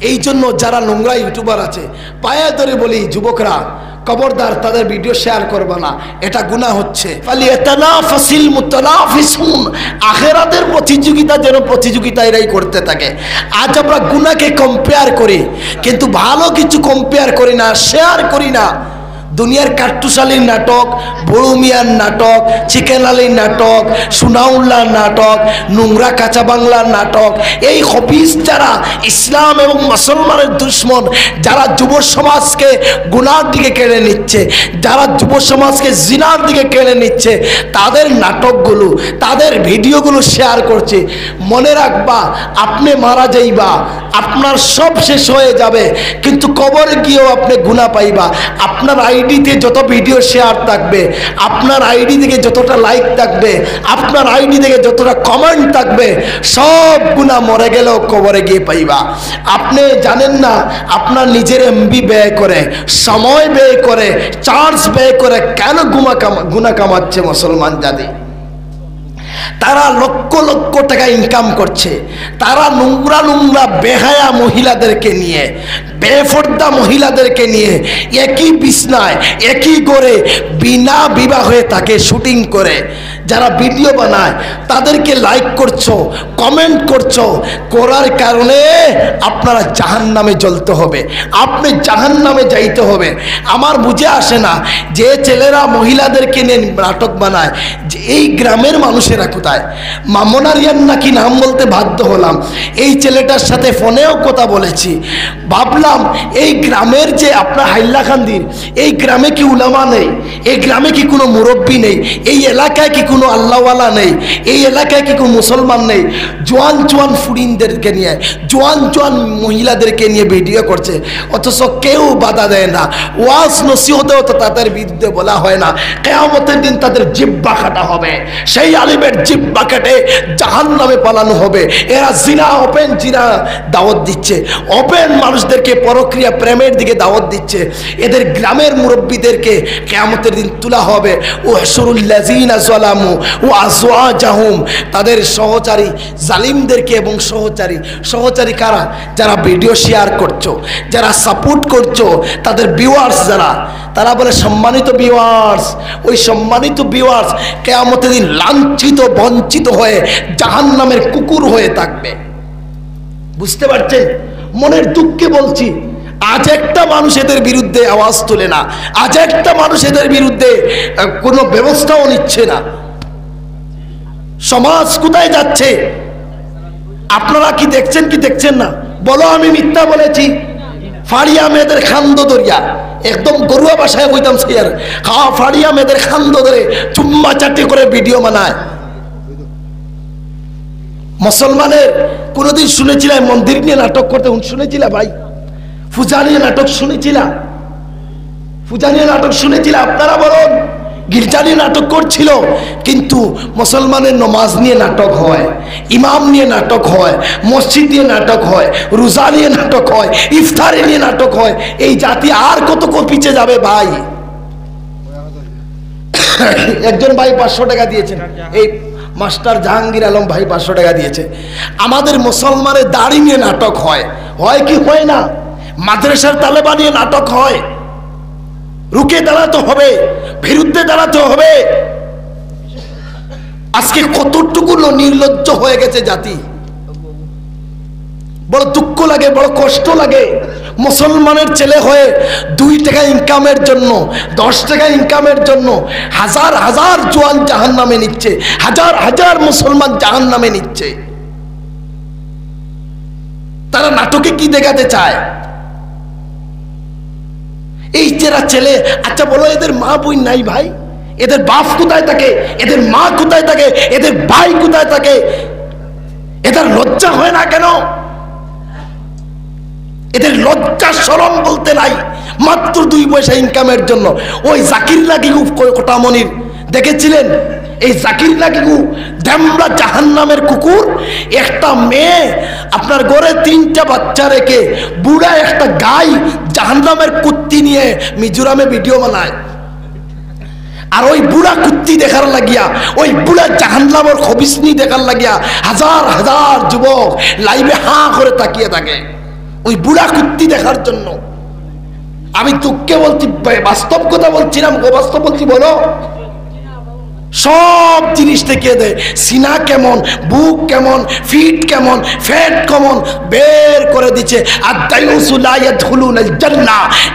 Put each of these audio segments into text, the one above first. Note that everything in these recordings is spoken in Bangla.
এই জন্য যারা নোংরা ইউটিউবার আছে পায়ে ধরে বলি, যুবকরা খবরদার তাদের ভিডিও শেয়ার করবে না, এটা গুনাহ হচ্ছে। ফালিয়াতানাফাসিল মুতানাফিসুন, আখিরাতের প্রতিযোগিতা যেন প্রতিযোগিতা এরাই করতে থাকে। আজ আমরা গুনাহকে কম্পেয়ার করি, কিন্তু ভালো কিছু কম্পেয়ার করি না, শেয়ার করি না। দুনিয়ার কাট্টুশালীর নাটক, বড় মিয়ার নাটক, চিকেন আলীর নাটক, সুনাউল্লার নাটক, নোংরা কাঁচা বাংলার নাটক, এই হবিস যারা ইসলাম এবং মুসলমানের দুশ্মন, যারা যুব সমাজকে গুনার দিকে কেড়ে নিচ্ছে, যারা যুব সমাজকে জিনার দিকে কেড়ে নিচ্ছে, তাদের নাটকগুলো, তাদের ভিডিওগুলো শেয়ার করছে। মনে রাখবা, আপনি মারা যাইবা, আপনার সব শেষ হয়ে যাবে, কিন্তু কবরে গিয়েও আপনি গুনাহ পাইবা। আপনার আইডিতে যত ভিডিও শেয়ার থাকবে, আপনার আইডি থেকে যতটা লাইক থাকবে, আপনার আইডি থেকে যতটা কমেন্ট থাকবে, সব গুনাহ মরে গেলেও কবরে গিয়ে পাইবা। আপনি জানেন না, আপনার নিজের এমবি ব্যয় করে, সময় ব্যয় করে, চার্জ ব্যয় করে কেন গুনাহ কামাচ্ছে মুসলমান জাতি? তারা লক্ষ লক্ষ টাকা ইনকাম করছে, তারা নোংরা নোংরা বেহায়া মহিলাদেরকে নিয়ে, বেফর্দা মহিলাদেরকে নিয়ে একই বিছনায় একই ঘরে বিনা বিবাহে তাকে শুটিং করে যারা ভিডিও বানায়, তাদেরকে লাইক করছো, কমেন্ট করছো, করার কারণে আপনারা জাহান্নামে জ্বলতে হবে, আপনি জাহান্নামে যাইতে হবে। আমার বুঝে আসে না যে ছেলেরা মহিলাদেরকে নিয়ে নাটক বানায়, যে এই গ্রামের মানুষেরা কোথায়? মামনারিয়ান নাকি নাম বলতে বাধ্য হলাম। এই ছেলেটার সাথে ফোনেও কথা বলেছি, ভাবলাম এই গ্রামের যে আপনার হাইলাকান্দির, এই গ্রামে কি উলামা নেই? এই গ্রামে কি কোনো মুরব্বী নেই? এই এলাকায় কি কোনো আল্লাহওয়ালা নেই? এই এলাকায় কি কোনো মুসলমান নেই? জোয়ান জোয়ান ফুরিনদেরকে নিয়ে, জোয়ান জোয়ান মহিলাদেরকে নিয়ে ভিডিও করছে, অথচ কেউ বাধা দেয় না। ওয়াজ নসিহতেও তো তাদের বিরুদ্ধে বলা হয় না। কিয়ামতের দিন তাদের জিহ্বা কাটা হবে, সেই আলিমের জিহ্বা কেটে জাহান্নামে পালানো হবে। এরা জিনা, ওপেন জিনা দাওয়াত দিচ্ছে, ওপেন মানুষদেরকে পরক্রিয়া প্রেমের দিকে দাওয়াত দিচ্ছে। এদের গ্রামের মুরব্বীদেরকে কিয়ামতের দিন তোলা হবে। উহশুরুল্লাযিনা যালামু ওয়া আযওয়াজাহুম, তাদের সহচারী জালিমদেরকে, এবং সহচারী কারা? যারা ভিডিও শেয়ার করছো, যারা সাপোর্ট করছো, তাদের ভিউয়ার্স যারা, তারা বলে সম্মানিত ভিউয়ার্স। ওই সম্মানিত ভিউয়ার্স কিয়ামতের দিন লাঞ্ছিত বঞ্চিত হয়ে জাহান্নামের কুকুর হয়ে থাকবে। বুঝতে পারছেন? মনের দুঃখে বলছি, আজ একটা মানুষ এদের বিরুদ্ধে আওয়াজ তোলে না, আজ একটা মানুষ এদের বিরুদ্ধে কোনো ব্যবস্থাও নিচ্ছে না। সমাজ কোথায় যাচ্ছে আপনারা কি দেখছেন কি দেখছেন না? বলো আমি মিথ্যা বলেছি? ফাড়িয়া মেয়েদের খান্দ দরিয়া, একদম গরুয়া ভাষায় কইতাম সিয়ার, খাওয়া ফাড়িয়া মেয়েদের খান্দ ধরে চুম্মা চাটি করে ভিডিও বানায়। মুসলমানের কোনোদিন শুনেছিলাম মন্দির নিয়ে নাটক করতে? শুনেছিলা ভাই? পূজা নিয়ে নাটক শুনেছিলা? পূজা নিয়ে নাটক শুনেছিলা? আপনারা বলুন। গির্জা নিয়ে নাটক করছিল, কিন্তু মুসলমানের নমাজ নিয়ে নাটক হয়, ইমাম নিয়ে নাটক হয়, মসজিদ নিয়ে নাটক হয়, রোজা নিয়ে নাটক হয়, ইফতারি নিয়ে নাটক হয়। এই জাতি আর কত পিছে যাবে ভাই? একজন ভাই 500 টাকা দিয়েছেন, এই মাস্টার জাহাঙ্গীর আলম ভাই 500 টাকা দিয়েছে। আমাদের মুসলমানের দাড়ি নিয়ে নাটক হয়, হয় কি হয় না? মাদ্রাসার তালেবা নিয়ে নাটক হয়। রুকে দাঁড়াতে হবে, বিরুদ্ধে দাঁড়াতে হবে। আজকে কতটুকু নির্লজ্জ হয়ে গেছে জাতি, বড় দুঃখ লাগে, বড় কষ্ট লাগে। মুসলমানের ছেলে হয়ে 2 টাকা ইনকামের জন্য, 10 টাকা ইনকামের জন্য হাজার হাজার জওয়ান জাহান্নামে নিচ্ছে, হাজার হাজার মুসলমান জাহান্নামে নিচ্ছে। তারা নাটকে কি দেখাতে চায়? এই যারা ছেলে, আচ্ছা বলো এদের মা বোন নাই ভাই? এদের বাপ কোথায় থাকে? এদের মা কোথায় থাকে? এদের ভাই কোথায় থাকে? এদের লজ্জা হয় না কেন? এদের লজ্জা শরম বলতে নাই। মাত্র 2 পয়সা ইনকামের জন্য ওই জাকির লাগিগু কোটামনির দেখেছিলেন? এই জাকির লাগিগু দেমরা জাহান্নামের কুকুর। একটা মেয়ে আপনার ঘরে 3টা বাচ্চা রেখে বুড়া একটা গাই জাহান্নামের কুত্তি নিয়ে মিজোরামে ভিডিও বানায়। আর ওই বুড়া কুত্তি দেখার লাগিয়া, ওই বুড়া জাহান্নামের খবিসনি দেখার লাগিয়া হাজার হাজার যুবক লাইভে হাঁ করে তাকিয়ে থাকে। ওই বুড়া কুত্তি দেখার জন্য। আমি তোকে বলছি, বাস্তব কথা বলছিলাম, অবাস্তব বলছি বলো। সব জিনিস থেকে দেয়, সিনা কেমন, বুক কেমন, ফিট কেমন, ফ্যাট কেমন বের করে দিচ্ছে।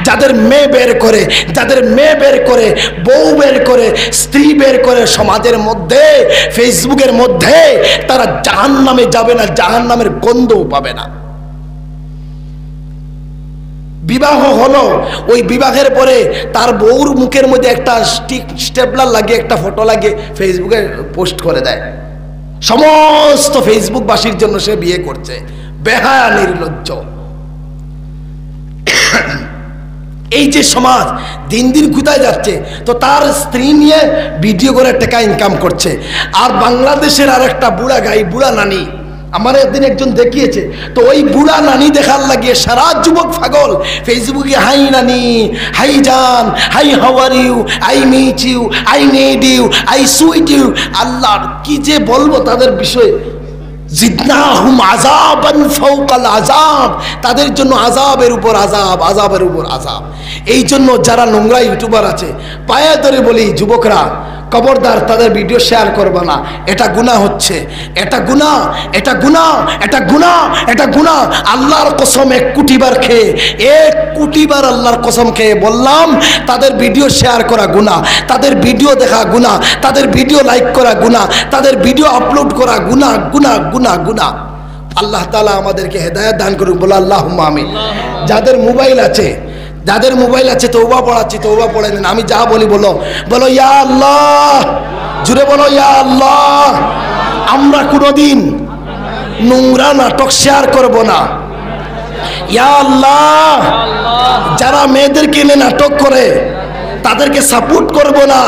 যাদের মেয়ে বের করে, যাদের মেয়ে বের করে, বউ বের করে, স্ত্রী বের করে সমাজের মধ্যে, ফেসবুকের মধ্যে, তারা জাহান্নামে যাবে না, জাহান্নামের গন্ধও পাবে না। বিবাহ হলো, ওই বিবাহের পরে তার বউর মুখের মধ্যে একটা স্টেপলার লাগিয়ে একটা ফটো লাগিয়ে ফেসবুকে পোস্ট করে দেয়। সমস্ত ফেসবুকবাসীর জন্য সে বিয়ে করছে। বেহায়া, নির্লজ্জ। এই যে সমাজ দিন দিন কোথায় যাচ্ছে, তো তার স্ত্রী নিয়ে ভিডিও করে টাকা ইনকাম করছে। আর বাংলাদেশের আর একটা বুড়া গাই, বুড়া নানি, আমার একদিন একজন দেখিয়েছে, তো ওই বুড়া নানি দেখার লাগিয়ে সারা যুবক পাগল ফেসবুকে, হাই নানি, হাই জান, hi how are you, I meet you, I need you, I sweet you. Allah কি যে বলবো তাদের বিষয়ে। জিদনাহুম আযাবান ফাওকাল আযাব, তাদের জন্য আযাবের উপর আযাব, আযাবের উপর আযাব। এই জন্য যারা নোংরা ইউটিউবার আছে, পায়ে ধরে বলি যুবকরা, খবরদার তাদের ভিডিও শেয়ার করবে না। এটা গুনাহ হচ্ছে, এটা গুনাহ, এটা গুনাহ, এটা গুনাহ, এটা গুনাহ। আল্লাহর কসম 1 কোটি বার খেয়ে, 1 কোটি বার আল্লাহর কসম খেয়ে বললাম, তাদের ভিডিও শেয়ার করা গুনাহ, তাদের ভিডিও দেখা গুনাহ, তাদের ভিডিও লাইক করা গুনাহ, তাদের ভিডিও আপলোড করা গুনাহ, গুনাহ, গুনাহ, গুনাহ। আল্লাহ তাআলা আমাদেরকে হেদায়েত দান করুক, বলো আল্লাহুম্মা আমিন। যাদের মোবাইল আছে, যাদের মোবাইল আছে, তওবা পড়াচ্ছি, তওবা পড়ে নেন। আমি যা বলি বলো, বলো ইয়া আল্লাহ, জুড়ে বলো ইয়া আল্লাহ। আমরা কোনোদিন নোংরা নাটক শেয়ার করব না। ইয়া আল্লাহ, যারা মেয়েদেরকে এনে নাটক করে তাদেরকে সাপোর্ট করব না।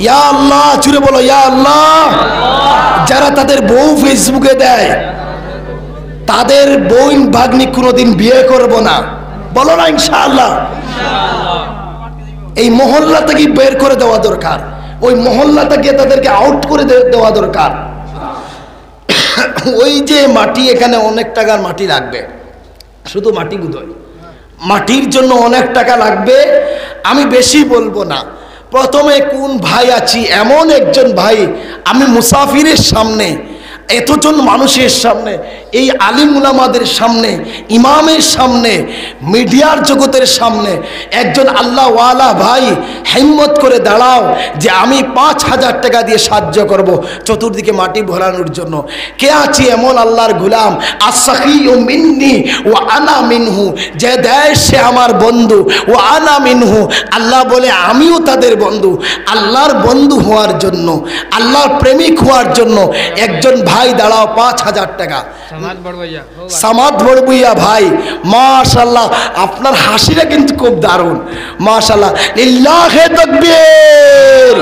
ইয়া আল্লাহ, জুড়ে বলো ইয়া আল্লাহ। যারা তাদের বউ ফেসবুকে দেয়, তাদের বোন ভাগ্নি কোনোদিন বিয়ে করব না, বলো না ইনশাআল্লাহ। এই মহল্লা থেকে বের করে দেওয়া দরকার, ওই মহল্লা থেকে তাদেরকে আউট করে দেওয়া দরকার। ওই যে মাটি, এখানে অনেক টাকার মাটি লাগবে, শুধু মাটি গুদোয়, মাটির জন্য অনেক টাকা লাগবে। আমি বেশি বলবো না। প্রথমে কোন ভাই আছি, এমন একজন ভাই, আমি মুসাফিরের সামনে, এতজন মানুষের সামনে, এই আলিম উলামাদের সামনে, ইমামের সামনে, মিডিয়ার জগতের সামনে একজন আল্লাহওয়ালা ভাই হিম্মত করে দাঁড়াও যে আমি 5,000 টাকা দিয়ে সাহায্য করব চতুর্দিকে মাটি ভরানোর জন্য। কে আছি এমন আল্লাহর গোলাম? আস-সাখিয়্যু মিন্নি ওয়া আনা মিনহু, যে দেয় সে আমার বন্ধু, ওয়া আনা মিনহু, আল্লাহ বলে আমিও তাদের বন্ধু। আল্লাহর বন্ধু হওয়ার জন্য, আল্লাহর প্রেমিক হওয়ার জন্য একজন ভাই দাঁড়াও, 5,000 টাকা। সামাদ বড়বুইয়া ভাই, মাশাআল্লাহ, আপনার হাসিটা কিন্তু খুব দারুণ, মাশাআল্লাহ। লিল্লাহে তাকবীর,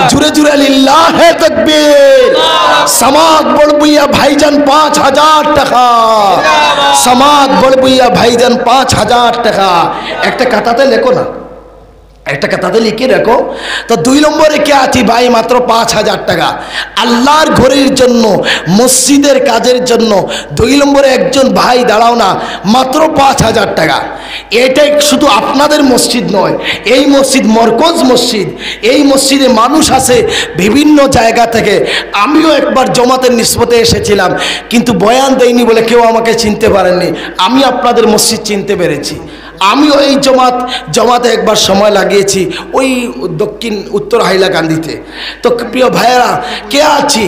জুরে জুরে লিল্লাহে তাকবীর। সামাদ বড়বুইয়া ভাইজান 5,000 টাকা, সামাদ বড়বুইয়া ভাইজান 5,000 টাকা। একটা খাতাতে লেখো না, একটা কথাতে লিখে রাখো তো। 2 নম্বরে কে আছি ভাই, মাত্র 5,000 টাকা আল্লাহর ঘরের জন্য, মসজিদের কাজের জন্য। 2 নম্বরে একজন ভাই দাঁড়াও না, মাত্র 5,000 টাকা। এটাই শুধু আপনাদের মসজিদ নয়, এই মসজিদ মরকজ মসজিদ, এই মসজিদে মানুষ আছে বিভিন্ন জায়গা থেকে। আমিও একবার জমাতের নিসবতে এসেছিলাম, কিন্তু বয়ান দেয়নি বলে কেউ আমাকে চিনতে পারেননি। আমি আপনাদের মসজিদ চিনতে পেরেছি। আমিও এই জমাতে একবার সময় লাগিয়েছি, ওই দক্ষিণ উত্তর হাইলাকান্দিতে। তো প্রিয় ভাইয়েরা, কে আছি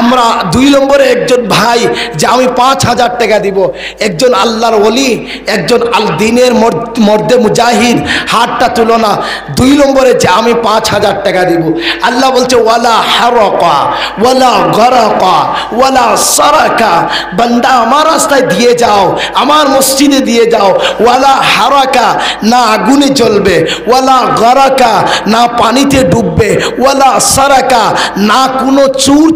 আমরা? 2 নম্বরে একজন ভাই যে আমি 5,000 টাকা দিব, একজন আল্লাহর ওলি, একজন আল দিনের মর্দে মুজাহিদ, হাতটা তুলো না। 2 নম্বরে যে আমি 5,000 টাকা দিব। আল্লাহ বলছে ওয়ালা হারাকা ওয়ালা গরাকা ওয়ালা সারাকা, বান্দা আমার রাস্তায় দিয়ে যাও, আমার মসজিদে দিয়ে যাও। ওয়ালা হারাকা, না আগুনে জ্বলবে, ওয়ালা গরাকা, না পানিতে ডুববে, ওয়ালা সারাকা, না কোনো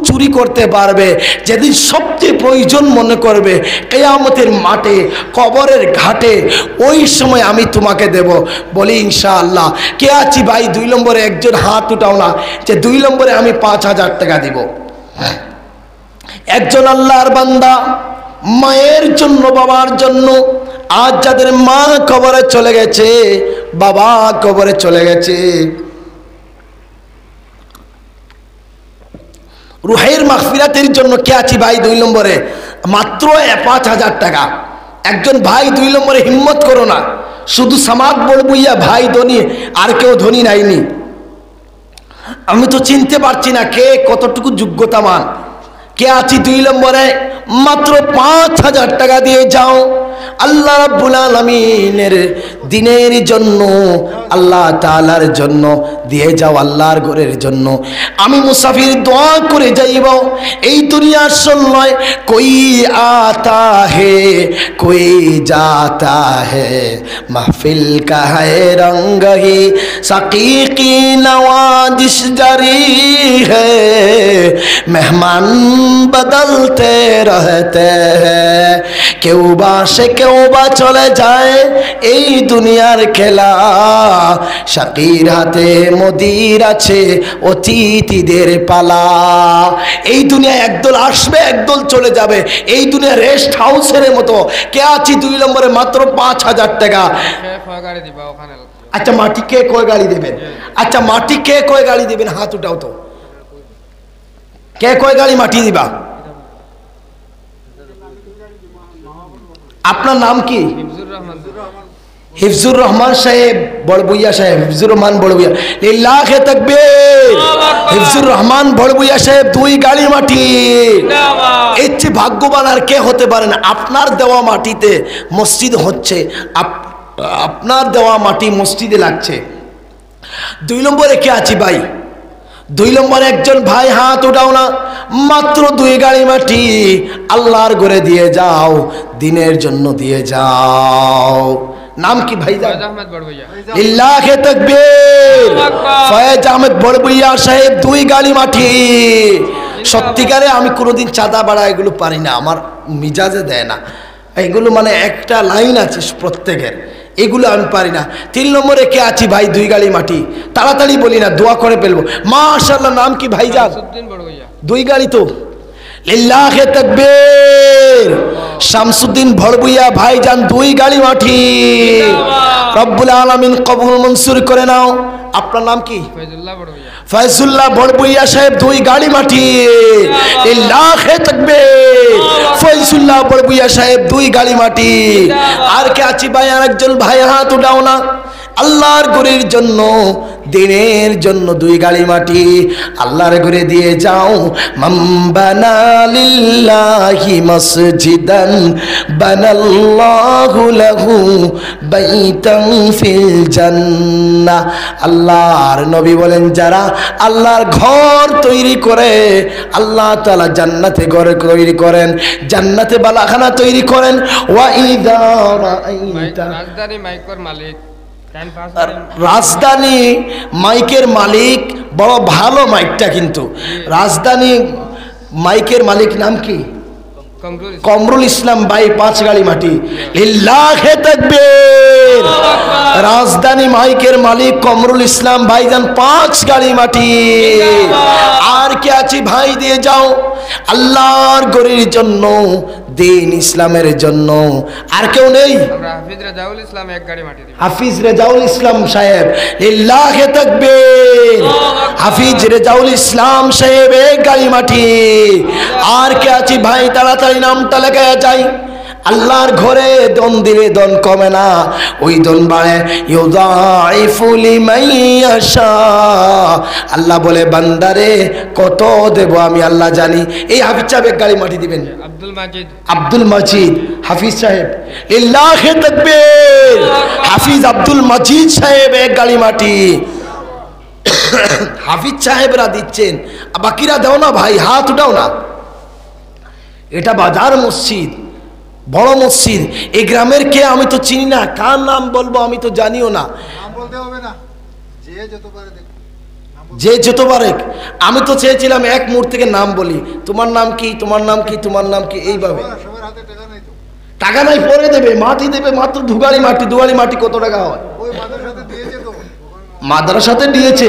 চুরি করতে পারবে। যেদিন সবচেয়ে প্রয়োজন মনে করবে, কিয়ামতের মাঠে, কবরের ঘাটে, ওই সময় আমি তোমাকে দেব। বলি ইনশাআল্লাহ। কে আছি ভাই 2 নম্বরে? একজন হাত উঠাও না যে 2 নম্বরে আমি 5,000 টাকা দিব। একজন আল্লাহর বান্দা মায়ের জন্য, বাবার জন্য আজ যাদের মা কবরে চলে গেছে, বাবা কবরে চলে গেছে, রুহের মাগফিরাতের জন্য কে আছি ভাই 2 নম্বরে মাত্র 5,000 টাকা। একজন ভাই 2 নম্বরে হিম্মত করো না, শুধু সামাদ বড়বুইয়া ভাই ধনী, আর কেউ ধনী নাইনি। আমি তো চিনতে পারছি না কে কতটুকু যোগ্যতামান। কে আছি 2 নম্বরে মাত্র 5,000 টাকা দিয়ে যাও আল্লাহ রাব্বুল আলামিনের দিনের জন্য, আল্লাহ তাআলার জন্য দিয়ে যাও, আল্লাহর ঘরের জন্য। আমি মুসাফির দোয়া করে যাইব, এই দুনিয়ার সন্নয় কই আতা হে কই যাতা হে, মাহফিল কা হে রঙ্গ হি সাকি কি নওয়াজিশ জারি হে, মেহমান বদলতে রহতে হ্যায়, কেউ বা সে কেউ বা চলে যায়, এই দুনিয়ার খেলা। শাকির হাতে মদির আছে অতিথিদের পালা। এই দুনিয়া একদল আসবে একদল চলে যাবে, এই দুনিয়া রেস্ট হাউসের মতো। কে আছি 2 নম্বরে মাত্র 5,000 টাকা। আচ্ছা মাটি কে কয় গাড়ি দেবেন? আচ্ছা মাটি কে কয় গাড়ি দেবেন? হাত উঠাও তো, কে কয় গাড়ি মাটি দিবা? আপনার নাম কি? হিফজুর রহমান সাহেব বড়বুইয়া সাহেব, হিফজুর রহমান বড়বুইয়া, লিল্লাহে তাকবীর। হিফজুর রহমান বড়বুইয়া সাহেব 2 গাড়ি মাটি। এর চেয়ে ভাগ্যবান আর কে হতে পারেন? আপনার দেওয়া মাটিতে মসজিদ হচ্ছে, আপনার দেওয়া মাটি মসজিদে লাগছে। 2 নম্বরে কে আছি ভাই? 2 নম্বরে একজন ভাই হাত উঠাও না, মাত্র 2 গাড়ি মাটি আল্লাহর ঘরে দিয়ে যাও, দিনের জন্য দিয়ে যাও। নাম কি ভাই? ফয়েজ আহমেদ বড়বুইয়া। লিল্লাহে তাকবীর। ফয়েজ আহমেদ বড়বুইয়া সাহেব 2 গাড়ি মাটি। সত্যিকারে আমি কোনোদিন চাঁদা বাড়া এগুলো পারি না, আমার মিজাজে দেয় না এগুলো, মানে একটা লাইন আছে প্রত্যেকের, এগুলো আমি পারি না। 3 নম্বরে কে আছি ভাই? 2 গাড়ি মাটি। তাড়াতাড়ি বলি না, দোয়া করে ফেলবো। মাশাআল্লাহ, নাম কি ভাইজান? 2 গাড়ি তো। লিল্লাহে তাকবীর। শামসুদ্দিন বড়বুইয়া ভাইজান 2 গাড়ি মাটি। রব্বুল আলামিন কবুল মনসুর করে নাও। আপনার নাম কি? ফয়জুল্লাহ বড়বুইয়া সাহেব 2 গাড়ি মাটি। লিল্লাহে তাকবীর। ফয়জুল্লাহ বড়বুইয়া সাহেব 2 গাড়ি মাটি। আর কে আছি ভাই? আরেকজন ভাই হাত উঠাও না, আল্লাহর ঘরের জন্য, দিনের জন্য 2 গাড়ি মাটি আল্লাহর ঘরে দিয়ে যাও। মান বানা লিল্লাহি মসজিদান বানাল্লাহু লাহু বাইতান ফিল জান্নাহ। আল্লাহর নবী বলেন, যারা আল্লাহর ঘর তৈরি করে, আল্লাহ তাআলা জান্নাতে ঘর তৈরি করেন, জান্নাতে বালাখানা তৈরি করেন। ওয়া ইযা রাআইতা, রাজধানী মাইকের মালিক, রাজধানী মাইকের মালিক, বড় ভালো মাইকটা কিন্তু। রাজধানী মাইকের মালিক নাম কি? কমরুল ইসলাম ভাই 5 গাড়ি মাটি। লিল্লাহে তাকবীর। রাজধানী মাইকের মালিক কমরুল ইসলাম ভাইজান 5 গাড়ি মাটি। আর কে আছি ভাই? দিয়ে যাও আল্লাহর ঘরের জন্য, দিন ইসলামের জন্য। আর কেউ নেই? হাফিজ রেজাউল ইসলাম 1 গাড়ি মাটি। হাফিজ রেজাউল ইসলাম সাহেব, লিল্লাহে তাকবীর। হাফিজ রেজাউল ইসলাম সাহেব 1 গাড়ি মাটি। আর কে আছি ভাই? তাড়াতাড়ি নামটা লেখা যায়। আল্লাহর ঘরে দন দিলে দন কমে না, ওই দন বাড়ে। ইউযাইফু লিমান ইয়াশা। আল্লাহ বলে, বান্দারে কত দেব আমি আল্লাহ জানি। এই হাফিজ সাহেব 1 গাড়ি মাটি দিবেন। আব্দুল মাজিদ, আব্দুল মাজিদ হাফিজ সাহেব, লিল্লাহে তাকবীর। হাফিজ আব্দুল মাজিদ সাহেব 1 গাড়ি মাটি। হাফিজ সাহেবরা দিচ্ছেন, বাকিরা দাও না ভাই, হাত উঠাও না। এটা বাজার মসজিদ, বড় মসজিদ। এই গ্রামের কে আমি তো চিনি না, কার নাম বলবো আমি তো জানিও না। যে যত পারে। আমি তো চেয়েছিলাম 1 মুহূর্ত থেকে নাম বলি, তোমার নাম কি, তোমার নাম কি, তোমার নাম কি, এইভাবে। টাকা নাই, পরে দেবে, মাটি দেবে মাত্র 2 গাড়ি মাটি। 2 গাড়ি মাটি কত টাকা হয়? মাদ্রাসাতে দিয়েছে,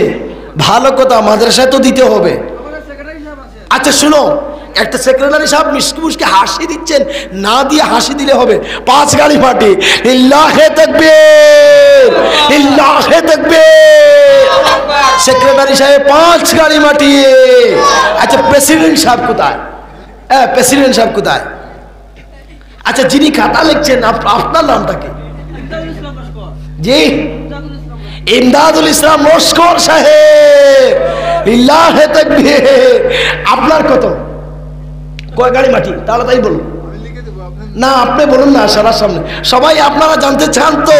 ভালো কথা, মাদ্রাসায় তো দিতে হবে। আচ্ছা শুনো, একটা সেক্রেটারি সাহেব মিষ্টি মুষ্টি হাসি দিচ্ছেন, না দিয়ে হাসি দিলে হবে। 5 গাড়ি মাটি। লিল্লাহে তাকবীর, লিল্লাহে তাকবীর। সেক্রেটারি সাহেব 5 গাড়ি মাটি। আচ্ছা প্রেসিডেন্ট সাহেব কোথায়? প্রেসিডেন্ট সাহেব কোথায়? আচ্ছা যিনি খাতা লিখছেন আপনার নামটা কি? জি ইমদাদুল ইসলাম লস্কর সাহেব। লিল্লাহে তাকবীর। আপনার কত? কয় গাড়ি মাটি? তাড়াতাড়ি বলুন। না আপনি বলুন না, সবার সামনে সবাই আপনারা জানতে চান তো,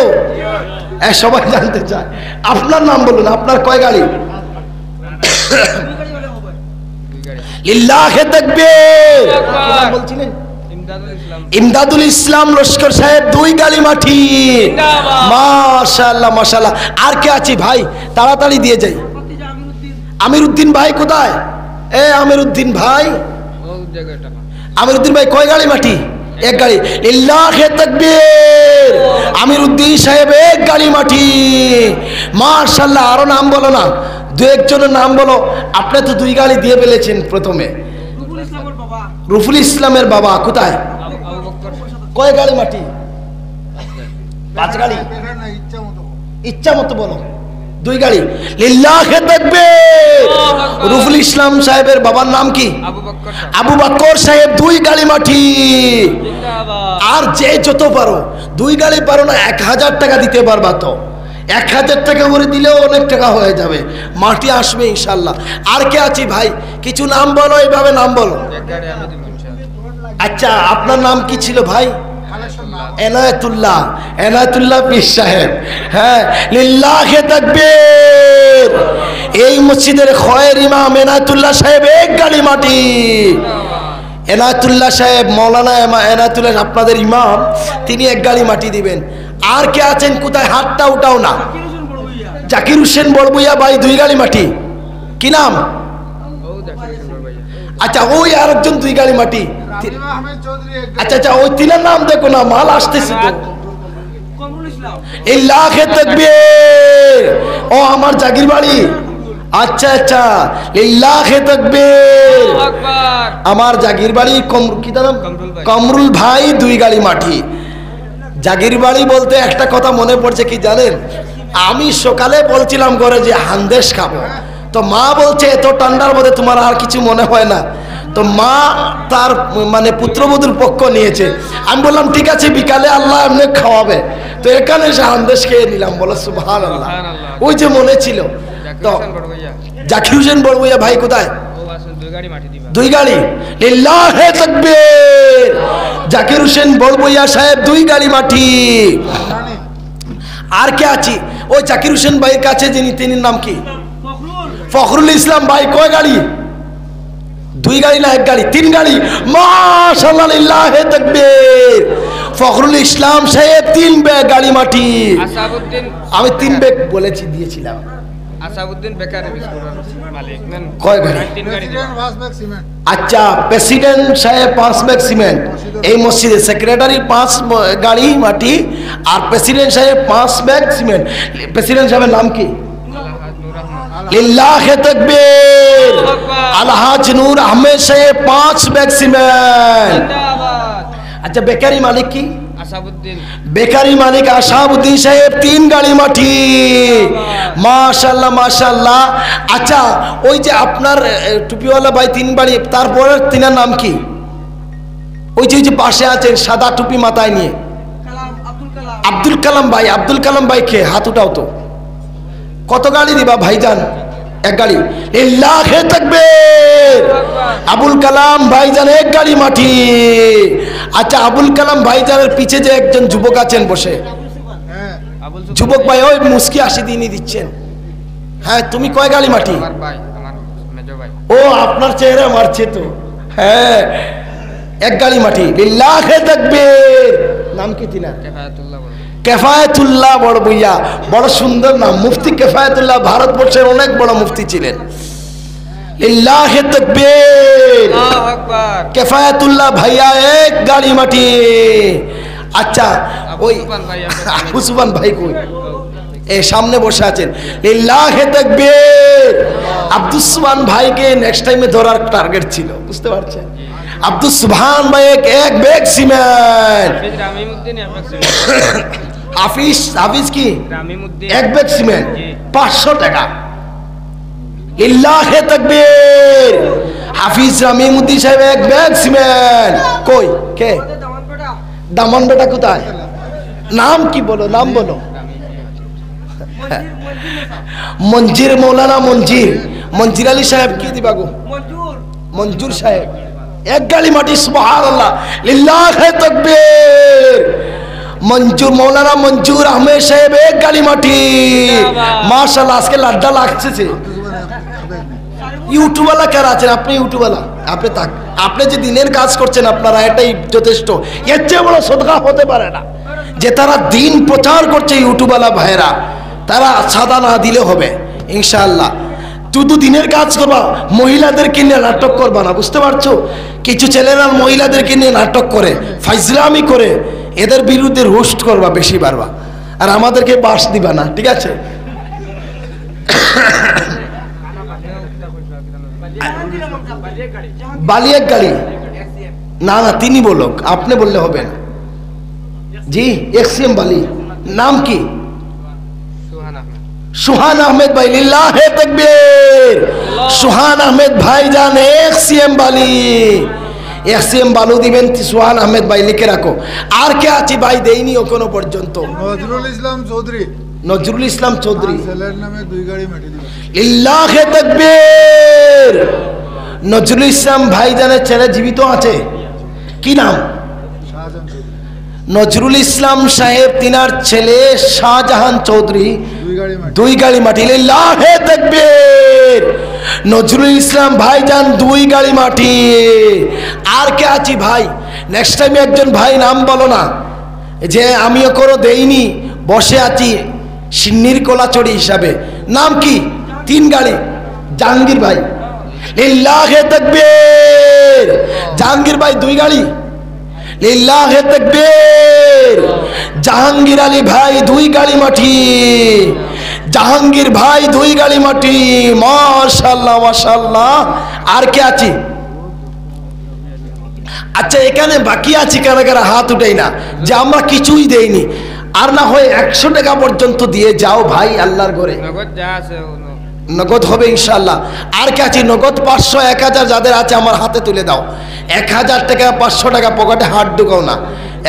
সবাই জানতে চায়। আপনার নাম বলুন, আপনার কয় গাড়ি? লিল্লাহে তাকবীর। বলছিলেন ইমদাদুল ইসলাম লস্কর সাহেব 2 গাড়ি মাটি। মাশাআল্লাহ মাশাআল্লাহ। আর কে আছে ভাই? তাড়াতাড়ি দিয়ে যাই। আমির উদ্দিন ভাই কোথায়? আমির উদ্দিন ভাই, আমির উদ্দিন ভাই কয় গাড়ি মাটি? 1 গাড়ি। লিল্লাহে তাকবীর। আমির উদ্দিন সাহেব 1 গাড়ি মাটি। মাশাআল্লাহ। আরো নাম বলো না, 2-1 জনের নাম বলো। আপনি তো 2 গাড়ি দিয়ে ফেলেছেন প্রথমে। রুফুল ইসলামের বাবা কোথায়? কয় গাড়ি মাটি? 5 গাড়ি। ইচ্ছা মতো বলো। 2 গাড়ি। লিল্লাহে তাকবীর। রুফুল ইসলাম সাহেবের বাবার নাম কি? আবু বকর সাহেব 2 গাড়ি মাটি। আর যে যত পারো, 2 গাড়ি পারো না 1000 টাকা দিতে পারবা তো। 1000 টাকা করে দিলেও অনেক টাকা হয়ে যাবে, মাটি আসবে ইনশাল্লাহ। আর কে আছি ভাই? কিছু নাম বলো, এইভাবে নাম বলো। আচ্ছা আপনার নাম কি ছিল ভাই? এনায়েতুল্লাহ। এনায়েতুল্লাহ পীর সাহেব। হ্যাঁ লিল্লাহে তাকবীর। এই মসজিদের খয়ের ইমাম এনায়েতুল্লাহ সাহেব 1 গাড়ি মাটি। এনায়েতুল্লাহ সাহেব, মৌলানা এনায়েতুল্লাহ আপনাদের ইমাম, তিনি 1 গাড়ি মাটি দিবেন। আর কে আছেন কোথায়? হাতটা উঠাও না। জাকির হোসেন বড়বুইয়া ভাই 2 গাড়ি মাটি। কি নাম? আচ্ছা ওই আরেকজন 2 গাড়ি মাটি। আচ্ছা আচ্ছা ওই তিনের নাম দেখো না, মাল আসতেছে তো। লিল্লাহে তাকবীর। ও আমার জাগির বাড়ি। আচ্ছা আচ্ছা লিল্লাহে তাকবীর। আমার জাগির বাড়ি কি নাম? কমরুল ভাই 2 গাড়ি মাটি। জাগির বাড়ি বলতে একটা কথা মনে পড়ছে কি জানেন? আমি সকালে বলছিলাম ঘরে যে হান্দেশ খাবো, তো মা বলছে এত ঠান্ডার মধ্যে তোমার আর কিছু মনে হয় না, তো মা তার মানে পুত্রবধূর পক্ষ নিয়েছে। আমি বললাম ঠিক আছে বিকালে আল্লাহ এমনি খাওয়াবে, তো এখানে এসে হান্দেশ খেয়ে নিলাম। বলো সুবহানাল্লাহ। ওই যে মনে ছিল তো। জাকির হোসেন বড়বুইয়া ভাই কোথায়? 2 গাড়ি। লিল্লাহে তাকবীর। জাকির হোসেন বড়বুইয়া সাহেব 2 গাড়ি মাটি। আর কে আছি? ওই জাকির হোসেন ভাইয়ের কাছে যিনি, তিনি নাম কি? ফখরুল ইসলাম ভাই কয় গাড়ি? 2 গাড়ি না 1 গাড়ি? 3 গাড়ি। মাশাআল্লাহ লিল্লাহে তাকবীর। ফখরুল ইসলাম সাহেব 3 গাড়ি মাটি। আমি 3 ব্যাগ বলেছি দিয়েছিলাম। আসাবউদ্দিন বেকারি বিস্কুটের মালিক নেন কয় গাড়ি? 3 গাড়ি। আচ্ছা প্রেসিডেন্ট সাহেব 5 ব্যাগ সিমেন্ট। এই মসজিদের সেক্রেটারি 5 গাড়ি মাটি, আর প্রেসিডেন্ট সাহেব 5 ব্যাগ সিমেন্ট। প্রেসিডেন্ট সাহেবের নাম কি? লিল্লাহে তাকবীর। আলহাজ নূর আহমেদ সাহেব 5 ব্যাগ সিমেন্ট। আচ্ছা বেকারি মালিক কি? আসাবউদ্দিন। বেকারি মালিক আসাবউদ্দিন সাহেব 3 গাড়ি মাটি। মাশাআল্লাহ মাশাআল্লাহ। আচ্ছা ওই যে আপনার টুপিওয়ালা ভাই 3 বাড়ি, তারপরের তিনার নাম কি? ওই যে পাশে আছেন সাদা টুপি মাথায় নিয়ে? আব্দুল কালাম ভাই। আব্দুল কালাম ভাই কে? হাত উঠাও তো। কত গাড়ি দিবা ভাইজান? 1 গাড়ি। লিল্লাহে তাকবীর। আবুল কালাম ভাইজান 1 গাড়ি মাটি। আচ্ছা আবুল কালাম ভাইজানের পিছে যে একজন যুবক আছেন বসে, যুবক ভাই ওই মুস্কি 80 দিনই দিচ্ছেন। হ্যাঁ তুমি কয় গাড়ি মাটি? ও আপনার চেহারা মারছে তো। হ্যাঁ 1 গাড়ি মাটি। লিল্লাহে তাকবীর। নাম কি তিনার? কেফায়েতুল্লাহ বড়বুইয়া। বড় সুন্দর নাম, মুফতি কেফায়েতুল্লাহ। ভারতবর্ষের অনেক বড় মুফতি ছিলেন। লিল্লাহে তাকবীর। আল্লাহু আকবার। কেফায়েতুল্লাহ ভাইয়া 1 গাড়ি মাটি। আচ্ছা ওই আবু সুবহান ভাই কই? এই সামনে বসে আছেন। লিল্লাহে তাকবীর। আব্দুস সুবহান ভাইকে নেক্সট টাইমে ধরার টার্গেট ছিল, বুঝতে পারছেন? আব্দুল সুবহান ভাই এক ব্যাগ সিমেন্ট। হাফিজ কি এক ব্যাগ সিমেন্ট 500 টাকা। লিল্লাহে তাকবীর। হাফিজ রামিমউদ্দিন সাহেব এক ব্যাগ সিমেন্ট। কই কে দামন বেটা কোথায়? নাম কি বলো, নাম বলো। মঞ্জির, মৌলানা মঞ্জির আলী সাহেব কি দিবা গো? মঞ্জুর সাহেব এক গাড়ি মাটি। সুবহানাল্লাহ, লিল্লাহে তাকবীর। মঞ্জুর, মৌলানা মঞ্জুর আহমেদ সাহেব এক গাড়ি মাটি। মাশাআল্লাহ, আজকে লাড্ডা লাগছে। ইউটিউবওয়ালা কারা আছেন? আপনি ইউটিউবওয়ালা, আপনি যে দিনের কাজ করছেন আপনারা, এটাই যথেষ্ট। এর চেয়ে বড় সদকা হতে পারে না। যে তারা দিন প্রচার করছে ইউটিউবওয়ালা ভাইরা, তারা সাদা না দিলে হবে ইনশাআল্লাহ। শুধু দিনের কাজ করবা, মহিলাদেরকে নিয়ে নাটক করবা না, বুঝতে পারছো? কিছু ছেলেরা মহিলাদেরকে নিয়ে নাটক করে, ফাইজলামি করে, এদের বিরুদ্ধে রোস্ট করবা, বেশি পারবা। আর আমাদেরকে বাস দিবা না, ঠিক আছে? বালি এক গাড়ি না, তিনি বলো, আপনি বললে হবে না। জি, এক্সিএম বালি। নাম কি? সুহান আহমেদ ভাই। লিল্লাহে তাকবীর। সুহান আহমেদ ভাই জান এক্সিএম বালি। এক্সিএম বালু দিবেন সুহান আহমেদ ভাই, লিখে রাখো। আর কে আছে ভাই দেইনি এখনো পর্যন্ত? নজরুল ইসলাম চৌধুরী ছেলের নামে 2 গাড়ি মাটি দিবেন। লিল্লাহে তাকবীর। নজরুল ইসলাম ভাইজানের ছেলে জীবিত আছে, কি নাম? নজরুল ইসলাম সাহেব, তিনার ছেলে শাহজাহান চৌধুরী 2 গাড়ি মাটি। লিল্লাহে তাকবীর। নজরুল ইসলাম ভাইজান 2 গাড়ি মাটি। আর কে আছি ভাই? নেক্সট টাইম একজন ভাই নাম বলো না, যে আমিও কোনো দেইনি, বসে আছি সিন্নির কোলাচড়ি হিসাবে। নাম কি? 3 গাড়ি। জাহাঙ্গীর ভাই। লিল্লাহে তাকবীর। জাহাঙ্গীর ভাই 2 গাড়ি। লিল্লাহে তাকবীর। জাহাঙ্গীর আলী ভাই 2 গাড়ি মাটি। জাহাঙ্গীর ভাই 2 গাড়ি মাটি। মাশাআল্লাহ মাশাআল্লাহ। আর কে আছে? আচ্ছা, এখানে বাকি আছে কারা কারা? হাত উঠাই না, যে আমরা কিছুই দেইনি। আর না হয় 100 টাকা পর্যন্ত দিয়ে যাও ভাই, আল্লাহর ঘরে নগদ হবে ইনশাআল্লাহ। আর কে আছে? নগদ 500 1000 যাদের আছে আমার হাতে তুলে দাও। 1000 টাকা 500 টাকা পকেটে হাত ঢুকাও না।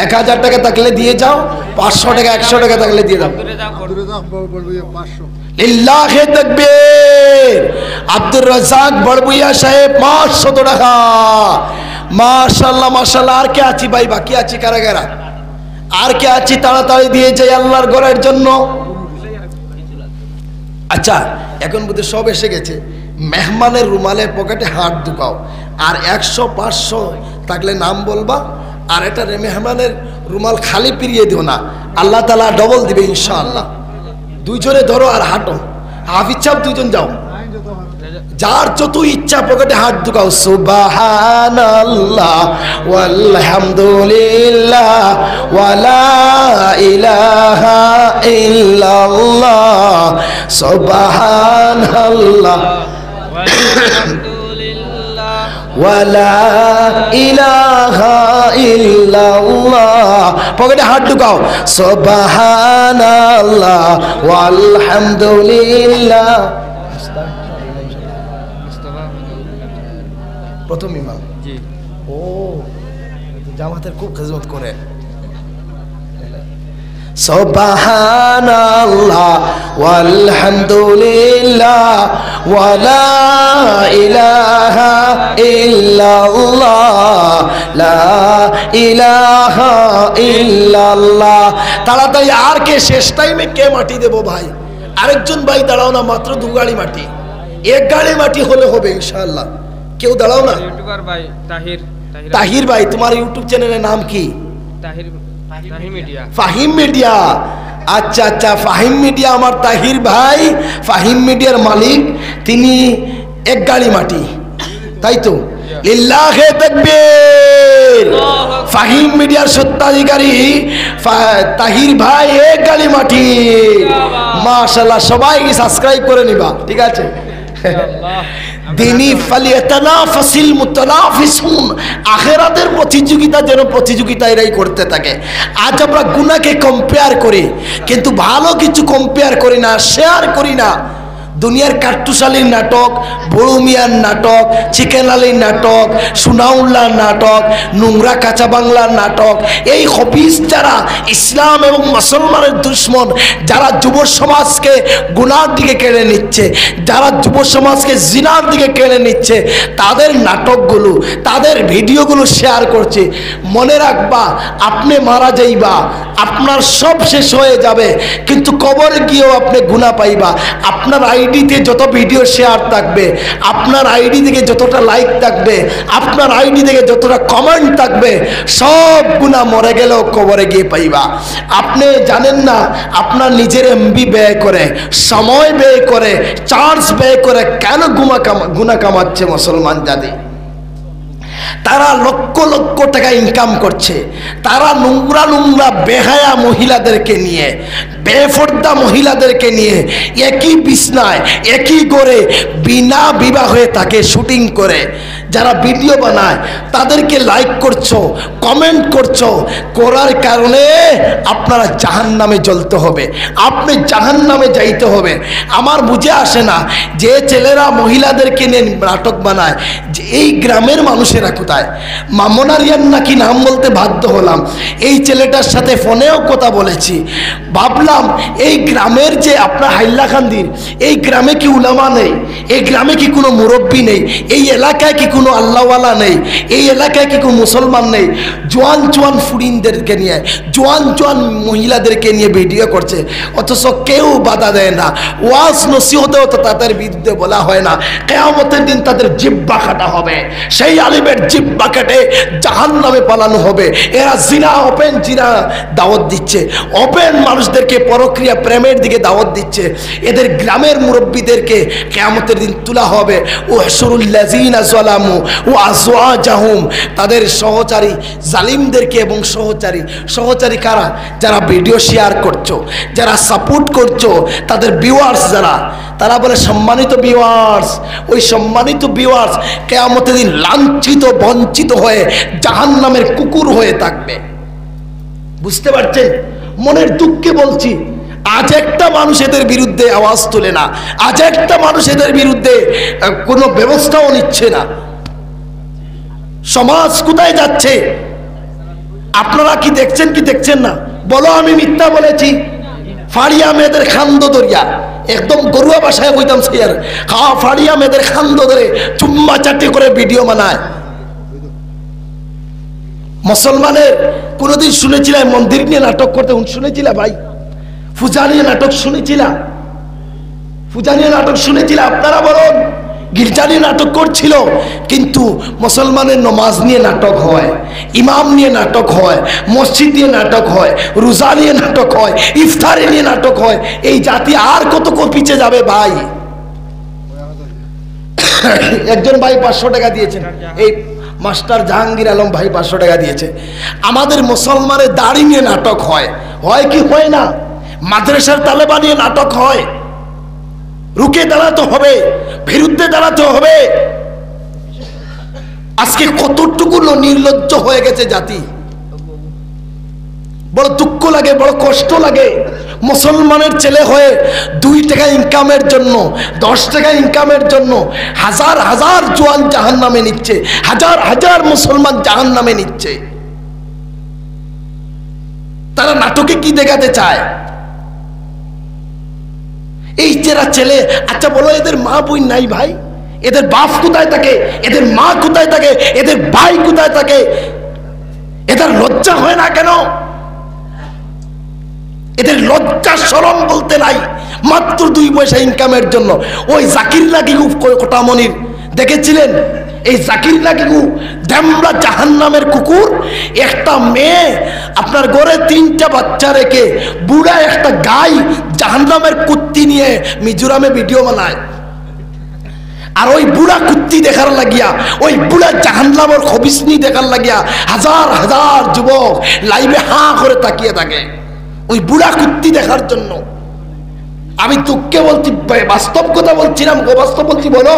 1000 টাকা থাকলে দিয়ে যাও, 500 টাকা 100 টাকা থাকলে দিয়ে দাও। লিল্লাহে তাকবীর। আব্দুর রাজ্জাক বড়বুইয়া সাহেব 500 টাকা। মাশাআল্লাহ মাশাআল্লাহ। আর কে আছে ভাই? বাকি আছে কারা কারা? আর কে আছে? তাড়াতাড়ি দিয়ে যাই আল্লাহর ঘরের জন্য। আচ্ছা, এখন বুঝে সব এসে গেছে। মেহমানের রুমালের পকেটে হাত ঢুকাও, আর 100 500 থাকলে নাম বলবা। আর এটা মেহমানের রুমাল খালি পিরিয়ে দিও না, আল্লাহ তাআলা ডবল দিবে ইনশাআল্লাহ। 2 জনে ধরো আর হাঁটো। হাফিজ সাহেব 2 জন যাও, যার যত ইচ্ছা পকেটে হাত ঢুকাও। সুবহানাল্লাহ ওয়ালহামদুলিল্লাহ ওয়ালা ইলাহা ইল্লাল্লাহ। সুবহানাল্লাহ ওয়ালা ইলাহা ইল্লাল্লাহ। পকেটে হাত ঢুকাও। সুবহানাল্লাহ ওয়ালহামদুলিল্লাহ। প্রথম ইমাম। ও জামাতের খুব খেদমত করে। সুবহানাল্লাহ ওয়ালহামদুলিল্লাহ ওয়ালা ইলাহা ইল্লাল্লাহ লা ইলাহা ইল্লাল্লাহ। তাড়াতাড়ি। আর কে? শেষ টাইমে কে মাটি দেবো ভাই? আরেকজন ভাই দাঁড়াও না, মাত্র 2 গাড়ি মাটি। 1 গাড়ি মাটি হলে হবে ইনশাআল্লাহ। কেউ দাঁড়াও না। ইউটিউবার ভাই তাহির ভাই, তোমার ইউটিউব চ্যানেলের নাম কি? ফাহিম মিডিয়া। আচ্ছা আচ্ছা, ফাহিম মিডিয়া আমার তাহির ভাই, ফাহিম মিডিয়ার মালিক, তিনি 1 গাড়ি মাটি, তাই তো? লিল্লাহে তাকবীর। ফাহিম মিডিয়ার সত্ত্বাধিকারী তাহির ভাই 1 গাড়ি মাটি। মাশাআল্লাহ। সবাই সাবস্ক্রাইব করে নিবা, ঠিক আছে? দিনী ফালিয়াতানাফাসিল মুতানাফিসুন, আখিরাতের প্রতিযোগিতা যেন প্রতিযোগিতা এরাই করতে থাকে। আজ আমরা গুনাহকে কম্পেয়ার করি, কিন্তু ভালো কিছু কম্পেয়ার করি না, শেয়ার করি না। দুনিয়ার কাট্টুশালীর নাটক, বড় মিয়ার নাটক, চিকেন আলীর নাটক, সুনাউল্লার নাটক, নোংরা কাঁচা বাংলার নাটক, এই হবিস যারা ইসলাম এবং মুসলমানের দুশ্মন, যারা যুব সমাজকে গুনার দিকে কেড়ে নিচ্ছে, যারা যুব সমাজকে জিনার দিকে কেড়ে নিচ্ছে, তাদের নাটকগুলো, তাদের ভিডিওগুলো শেয়ার করছে। মনে রাখবা, আপনি মারা যাইবা, আপনার সব শেষ হয়ে যাবে, কিন্তু কবরে গিয়েও আপনি গুনাহ পাইবা। আপনার আইডিতে যত ভিডিও শেয়ার থাকবে, আপনার আইডি থেকে যতটা লাইক থাকবে, আপনার আইডি থেকে যতটা কমেন্ট থাকবে, সব গুনাহ মরে গেলেও কবরে গিয়ে পাইবা। আপনি জানেন না, আপনার নিজের এমবি ব্যয় করে, সময় ব্যয় করে, চার্জ ব্যয় করে কেন গুনাহ কামাচ্ছে মুসলমান জাতি? তারা লক্ষ লক্ষ টাকা ইনকাম করছে, তারা নোংরা নোংরা বেহায়া মহিলাদেরকে নিয়ে, বেফর্দা মহিলাদেরকে নিয়ে একই বিছনায় একই ঘরে বিনা বিবাহে তাকে শুটিং করে যারা ভিডিও বানায়, তাদেরকে লাইক করছো, কমেন্ট করছো, করার কারণে আপনারা জাহান্নামে জ্বলতে হবে, আপনি জাহান্নামে যাইতে হবে। আমার বুঝে আসে না যে ছেলেরা মহিলাদেরকে নিয়ে নাটক বানায়, যে এই গ্রামের মানুষেরা কোথায়? মামনারিয়ান নাকি নাম বলতে বাধ্য হলাম। এই ছেলেটার সাথে ফোনেও কথা বলেছি, ভাবলাম এই গ্রামের যে আপনার হাইলাকান্দির এই গ্রামে কি উলামা নেই? এই গ্রামে কি কোনো মুরব্বী নেই? এই এলাকায় কি কোনো আল্লাহওয়ালা নেই? এই এলাকায় কি কোনো মুসলমান নেই? জোয়ান জোয়ান ফুরিনদেরকে নিয়ে, জোয়ান জোয়ান মহিলাদেরকে নিয়ে ভিডিও করছে, অথচ কেউ বাধা দেয় না। ওয়াজ নসিহতেও তো তাদের বিরুদ্ধে বলা হয় না। কিয়ামতের দিন তাদের জিহ্বা কাটা হবে, সেই আলিমের জিহ্বা কেটে জাহান্নামে পালানো হবে। এরা জিনা, ওপেন জিনা দাওয়াত দিচ্ছে, ওপেন মানুষদেরকে পরক্রিয়া প্রেমের দিকে দাওয়াত দিচ্ছে। এদের গ্রামের মুরব্বীদেরকে কিয়ামতের দিন তোলা হবে। ও হাসরুল্লাযিনা যালামু ও আজওয়াজাহুম, তাদের সহচারী জালিমদেরকে, এবং সহচারী কারা? যারা ভিডিও শেয়ার করছো, যারা সাপোর্ট করছো, তাদের ভিউয়ার্স যারা, তারা বলে সম্মানিত ভিউয়ার্স। ওই সম্মানিত ভিউয়ার্স কিয়ামতের দিন লাঞ্ছিত বঞ্চিত হয়ে জাহান্নামের কুকুর হয়ে থাকবে। বুঝতে পারছেন? মনের দুঃখে বলছি, আজ একটা মানুষ এদের বিরুদ্ধে আওয়াজ তোলে না, আজ একটা মানুষ এদের বিরুদ্ধে কোনো ব্যবস্থাও নিচ্ছে না। সমাজ কোথায় যাচ্ছে আপনারা কি দেখছেন কি দেখছেন না? বলো আমি মিথ্যা বলেছি? ফাড়িয়া মেয়েদের খান্দ দরিয়া, একদম গরুয়া ভাষায় কইতাম স্যার, খাওয়া ফাড়িয়া মেয়েদের খান্দ ধরে চুম্মা চাটি করে ভিডিও বানায়। মুসলমানের কোনোদিন শুনেছিলাম মন্দির নিয়ে নাটক করতে? শুনেছিলা ভাই? পূজা নিয়ে নাটক শুনেছিলা? পূজা নিয়ে নাটক শুনেছিলা? আপনারা বলুন। গির্জা নিয়ে নাটক করছিল, কিন্তু মুসলমানের নমাজ নিয়ে নাটক হয়, ইমাম নিয়ে নাটক হয়, মসজিদ নিয়ে নাটক হয়, রোজা নিয়ে নাটক হয়, ইফতারি নিয়ে নাটক হয়। এই জাতি আর কত পিছিয়ে যাবে ভাই? একজন ভাই 500 টাকা দিয়েছেন, এই মাস্টার জাহাঙ্গীর আলম ভাই 500 টাকা দিয়েছে। আমাদের মুসলমানের দাড়ি নিয়ে নাটক হয়, হয় কি হয় না? মাদ্রাসার তালেবা নিয়ে নাটক হয়। রুখে দাঁড়াতে হবে, বিরুদ্ধে দাঁড়াতে হবে। আজকে কতটুকু নির্লজ্জ হয়ে গেছে জাতি, বড় দুঃখ লাগে, বড় কষ্ট লাগে। মুসলমানের ছেলে হয়ে 2 টাকা ইনকামের জন্য, 10 টাকা ইনকামের জন্য হাজার হাজার জওয়ান জাহান্নামে নিচ্ছে, হাজার হাজার মুসলমান জাহান্নামে নিচ্ছে। তারা নাটকে কি দেখাতে চায়? এই যারা ছেলে, আচ্ছা বলো এদের মা বোন নাই ভাই? এদের বাপ কোথায় থাকে? এদের মা কোথায় থাকে? এদের ভাই কোথায় থাকে? এদের লজ্জা হয় না কেন? এদের লজ্জা শরম বলতে নাই। মাত্র 2 পয়সা ইনকামের জন্য ওই জাকির নাকিগু কোটামনির দেখেছিলেন? এই জাকির নাকিগু দেমরা জাহান্নামের কুকুর। একটা মেয়ে আপনার ঘরে 3টা বাচ্চা রেখে বুড়া একটা গাই জাহান্নামের কুত্তি নিয়ে মিজোরামে ভিডিও বানায়। আর ওই বুড়া কুত্তি দেখার লাগিয়া, ওই বুড়া জাহান্নামের খবিসনি দেখার লাগিয়া হাজার হাজার যুবক লাইভে হাঁ করে তাকিয়ে থাকে ওই বুড়া কুত্তি দেখার জন্য। আমি তোকে বলছি, বাস্তব কথা বলছি না অবাস্তব বলছি? বলো।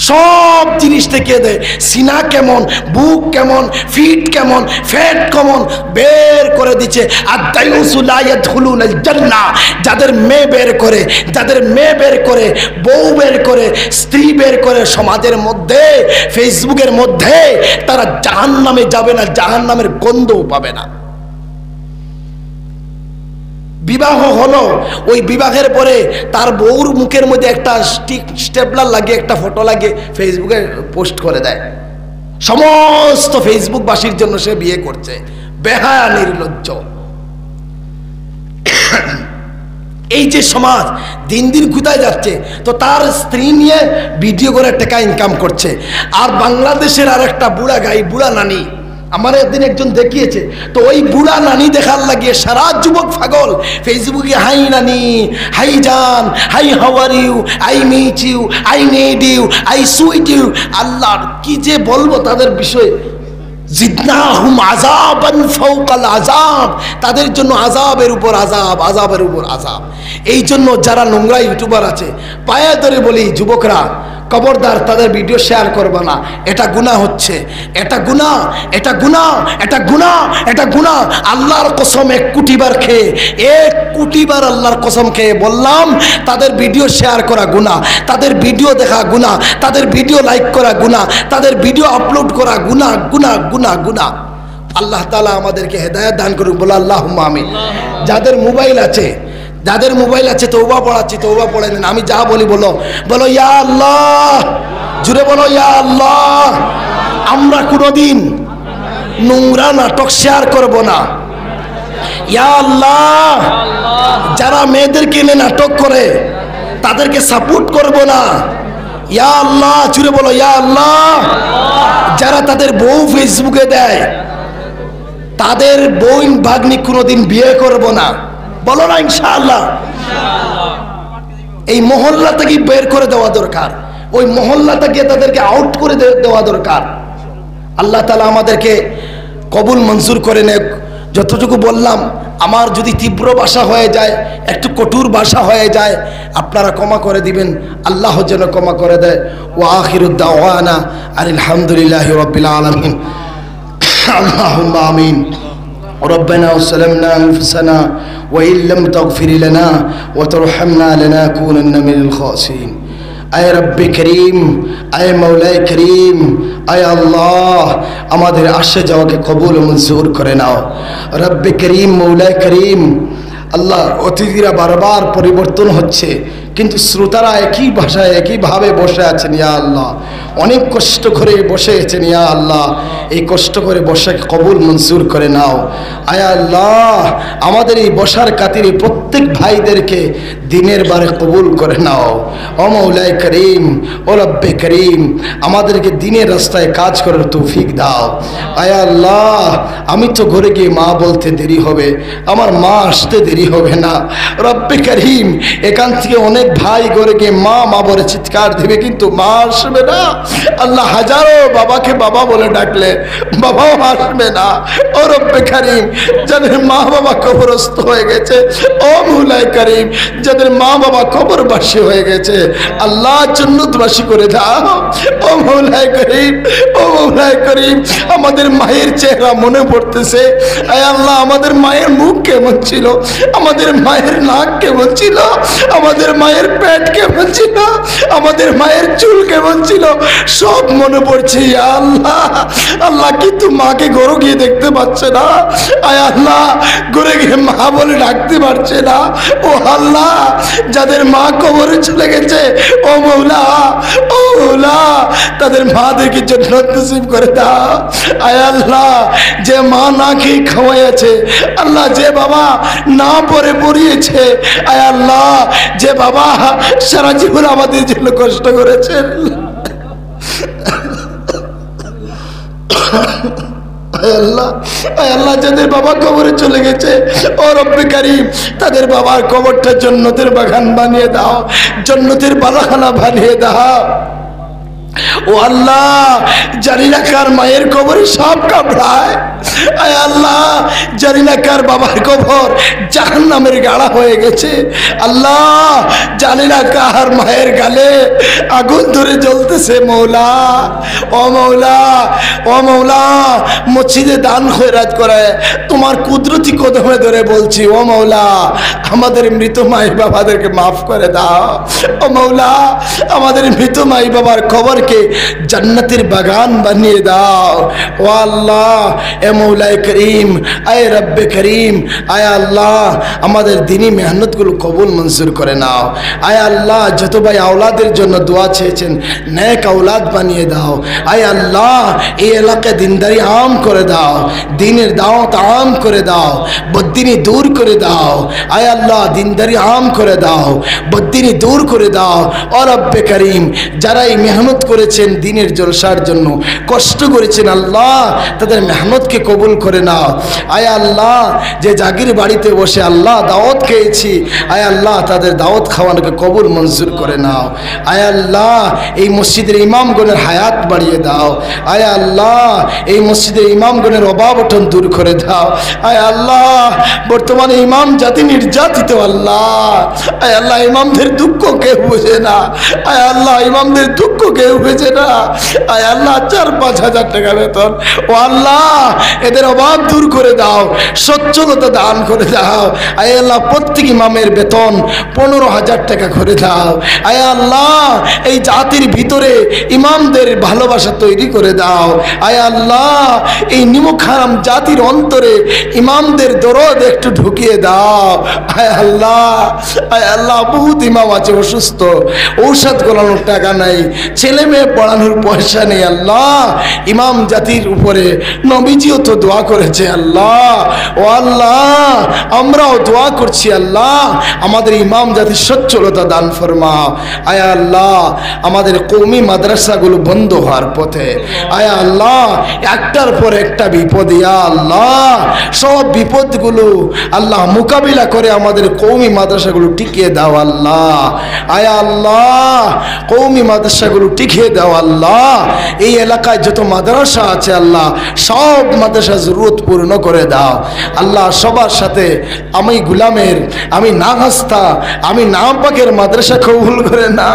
সব জিনিস দেখিয়ে দেয়, সিনা কেমন, বুক কেমন, ফিট কেমন, ফ্যাট কেমন বের করে দিচ্ছে। আর যাদের মেয়ে বের করে, যাদের মেয়ে বের করে, বউ বের করে, স্ত্রী বের করে সমাজের মধ্যে, ফেসবুকের মধ্যে, তারা জাহান্নামে যাবে না, জাহান্নামের গন্ধও পাবে না। বিবাহ হলো, ওই বিবাহের পরে তার বউর মুখের মধ্যে একটা স্টেপলার লাগিয়ে একটা ফটো লাগিয়ে ফেসবুকে পোস্ট করে দেয়। সমস্ত ফেসবুকবাসীর জন্য সে বিয়ে করছে। বেহায়া, নির্লজ্জ। এই যে সমাজ দিন দিন কোথায় যাচ্ছে, তো তার স্ত্রী নিয়ে ভিডিও করে টাকা ইনকাম করছে। আর বাংলাদেশের আর একটা বুড়া গাই, বুড়া নানি, আমার একদিন একজন দেখিয়েছে, তো ওই বুড়া নানি দেখার লাগিয়ে সারা যুবক পাগল ফেসবুকে, হাই নানি, হাই জান, hi how are you, I meet you, I need you, I sweet you. আল্লাহর কি যে বলবো তাদের বিষয়ে। জিদনাহুম আযাবান ফাওকাল আযাব, তাদের জন্য আযাবের উপর আযাব, আযাবের উপর আযাব। এই জন্য যারা নোংরা ইউটিউবার আছে, পায়ে ধরে বলি যুবকরা, খবরদার তাদের ভিডিও শেয়ার করবে না। এটা গুনাহ হচ্ছে, এটা গুনাহ, এটা গুনাহ, এটা গুনাহ, এটা গুনাহ। আল্লাহর কসম 1 কোটি বার খেয়ে, 1 কোটি বার আল্লাহর কসম খেয়ে বললাম, তাদের ভিডিও শেয়ার করা গুনাহ, তাদের ভিডিও দেখা গুনাহ, তাদের ভিডিও লাইক করা গুনাহ, তাদের ভিডিও আপলোড করা গুনাহ, গুনাহ, গুনাহ, গুনাহ। আল্লাহ তাআলা আমাদেরকে হেদায়েত দান করুক, বলো আল্লাহুম্মা আমিন। যাদের মোবাইল আছে, যাদের মোবাইল আছে, তওবা পড়াচ্ছি, তওবা পড়ে নেন। আমি যা বলি বলো, বলো ইয়া আল্লাহ, জুড়ে বলো ইয়া আল্লাহ। আমরা কোনোদিন নোংরা নাটক শেয়ার করব না। ইয়া আল্লাহ, যারা মেয়েদেরকে নিয়ে নাটক করে তাদেরকে সাপোর্ট করব না। ইয়া আল্লাহ, জুড়ে বলো ইয়া আল্লাহ। যারা তাদের বউ ফেসবুকে দেয়, তাদের বোন ভাগ্নি কোনোদিন বিয়ে করব না। বলো না ইনশাআল্লাহ। এই মহল্লা থেকে বের করে দেওয়া দরকার, ওই মহল্লা থেকে তাদেরকে আউট করে দেওয়া দরকার। আল্লাহ তাআলা আমাদেরকে কবুল মঞ্জুর করে নেক। যতটুকু বললাম, আমার যদি তীব্র ভাষা হয়ে যায়, একটু কঠোর ভাষা হয়ে যায়, আপনারা ক্ষমা করে দিবেন, আল্লাহ যেন ক্ষমা করে দেয়। ওয়া আখিরুদ দাওয়ানা আলহামদুলিল্লাহি রাব্বিল আলামিন। আল্লাহুম্মা আমিন। ربنا وسلمنا أنفسنا وإن لم تغفر لنا وترحمنا لنكونن من الخاسرين। আয় রব্বে করিম, আয় মৌলায় করিম, আয় আল্লাহ, আমাদের আসে যাওয়াকে কবুল ও মঞ্জুর করে নাও। রব্বে করিম, মৌলায় করিম, আল্লাহ, অতিথিরা বারবার পরিবর্তন হচ্ছে, কিন্তু শ্রোতারা একই ভাষায় একইভাবে বসে আছেন। ইয়া আল্লাহ, অনেক কষ্ট করে বসে আছেন। ইয়া আল্লাহ, এই কষ্ট করে বসে কবুল মঞ্জুর করে নাও। আয় আল্লাহ, আমাদের এই বসার খাতিরে প্রত্যেক ভাইদেরকে দিনের বারে কবুল করে নাও। ও মৌলায় করিম, ও রব্বে করিম, আমাদেরকে দিনের রাস্তায় কাজ করার তৌফিক দাও। আয় আল্লাহ, আমি তো ঘরে গিয়ে মা বলতে দেরি হবে, আমার মা আসতে দেরি হবে না। রব্বে করিম, এখান থেকে অনেক ভাই ঘরে গিয়ে মা মা বলে চিৎকার দিবে, কিন্তু মা আসবে না। আল্লাহ, হাজারো বাবাকে বাবা বলে ডাকলে বাবাও আসবে না। ও রব্বে করিম, যাদের মা বাবা কবরস্থ হয়ে গেছে, ও মৌলায় করিম, যাদের মা বাবা কবরবাসী হয়ে গেছে, আল্লাহ জান্নাতবাসী করে দাও। ও মৌলায় করিম, ও মৌলায় করিম, আমাদের মায়ের চেহারা মনে পড়তেছে। আয় আল্লাহ, আমাদের মায়ের মুখ কেমন ছিল, আমাদের মায়ের নাক কেমন ছিল, আমাদের মায়ের পেট কেমন ছিল, আমাদের মায়ের চুল কেমন ছিল, সব মনে পড়ছে। ইয়া আল্লাহ, আল্লাহ, কিন্তু মাকে ঘরে গিয়ে দেখতে পাচ্ছে না। আয় আল্লাহ, ঘরে গিয়ে মা বলে ডাকতে পারছে না। ও আল্লাহ, যাদের মা কবরে চলে গেছে, ও মৌলা, ও মৌলা, তাদের মাদেরকে জান্নাত নসিব করে দাও। আয় আল্লাহ, যে মা না খেয়ে খাওয়াইছে, আল্লাহ, যে বাবা না পড়ে পড়িয়েছে, আয় আল্লাহ, যে বাবা সারা জীবন আমাদের জন্য কষ্ট করেছেন, আল্লাহ, আল্লাহ, যাদের বাবা কবরে চলে গেছে, ও রব্বে করিম, তাদের বাবার কবরটা জান্নাতের বাগান বানিয়ে দাও, জান্নাতের বালাখানা বানিয়ে দাও। ও আল্লাহ, জানি না কার মায়ের কবরে সাপ কামড়ায়, আয় আল্লাহ জানি না কার বাবার কবর জাহান্নামের গাড়া হয়ে গেছে, আল্লাহ জানি না কার মায়ের গালে আগুন ধরে জ্বলতেছে। মৌলা, ও মৌলা, ও মৌলা, মসজিদে দান খয়রাত করে তোমার কুদরতি কদমে ধরে বলছি, ও মৌলা আমাদের মৃত মাই বাবাদেরকে মাফ করে দাও। ও মৌলা, আমাদের মৃত মাই বাবার কবরকে জান্নাতের বাগান বানিয়ে দাও। ও আল্লাহ, এ মৌলায়ে করিম, আয় রব্বে করিম, আয় আল্লাহ আমাদের দিনী মেহনতগুলো কবুল মঞ্জুর করে নাও। আয় আল্লাহ, যত ভাই আওলাদের জন্য দোয়া চেয়েছেন নেক আওলাদ বানিয়ে দাও। আয় আল্লাহ, এই এলাকায় দিনদারি আম করে দাও, দিনের দাওয়াত আম করে দাও, বদ্দিনী দূর করে দাও। আয় আল্লাহ, দিনদারি আম করে দাও, বদ্দিনী দূর করে দাও। ও রব্বে করিম, যারা এই মেহনত করেছেন দিনের জলসার জন্য, কষ্ট করেছেন আল্লাহ তাদের মেহনতকে কবুল করে নাও। আয় আল্লাহ, যে জাগির বাড়িতে বসে আল্লাহ দাওয়াত খেয়েছি, আয় আল্লাহ তাদের দাওয়াত খাওয়ানোকে কবুল মঞ্জুর করে নাও। আয় আল্লাহ, এই মসজিদের ইমামগণের হায়াত বাড়িয়ে দাও। আয় আল্লাহ, এই মসজিদের ইমামগণের অভাব অটন দূর করে দাও। আয় আল্লাহ, বর্তমানে ইমাম জাতি নির্যাতিত আল্লাহ। আয় আল্লাহ, ইমামদের দুঃখ কেউ বুঝে না। আয় আল্লাহ, ইমামদের দুঃখ কেউ বুঝে না। আয় আল্লাহ, 4-5 হাজার টাকা বেতন, ও আল্লাহ এদের অভাব দূর করে দাও, সচ্ছলতা দান করে দাও। আয় আল্লাহ, প্রত্যেক ইমামের বেতন 15,000 টাকা করে দাও। আয় আল্লাহ, এই জাতির ভিতরে ইমামদের ভালোবাসা তৈরি করে দাও। আয় আল্লাহ, এই নিমুখ হারাম জাতির অন্তরে ইমামদের দরদ একটু ঢুকিয়ে দাও। আয় আল্লাহ, আয় আল্লাহ, বহুত ইমাম আছে অসুস্থ, ঔষধ গোলানোর টাকা নাই, ছেলে মেয়ে পড়ানোর পয়সা নেই। আল্লাহ, ইমাম জাতির উপরে নবীজিও তো দোয়া করেছে আল্লাহ। ও আল্লাহ, আমরাও দোয়া করছি আল্লাহ আমাদের ইমাম জাতির সচ্ছলতা দান ফরমাও। আয় আল্লাহ, আমাদের কওমি মাদ্রাসাগুলো বন্ধ হওয়ার পথে, আয় আল্লাহ একটার পর একটা বিপদ, ইয়া আল্লাহ সব বিপদগুলো আল্লাহ মোকাবিলা করে আমাদের কওমি মাদ্রাসাগুলো টিকিয়ে দাও আল্লাহ। আয় আল্লাহ, কওমি মাদ্রাসাগুলো টিকিয়ে দাও আল্লাহ। এই এলাকায় যত মাদ্রাসা আছে আল্লাহ সব মাদ্রাসা জরুরত পূর্ণ করে দাও আল্লাহ। সবার সাথে আমি গুলামের, আমি না হাস্তা, আমি না পাকের মাদ্রাসা কবুল করে না।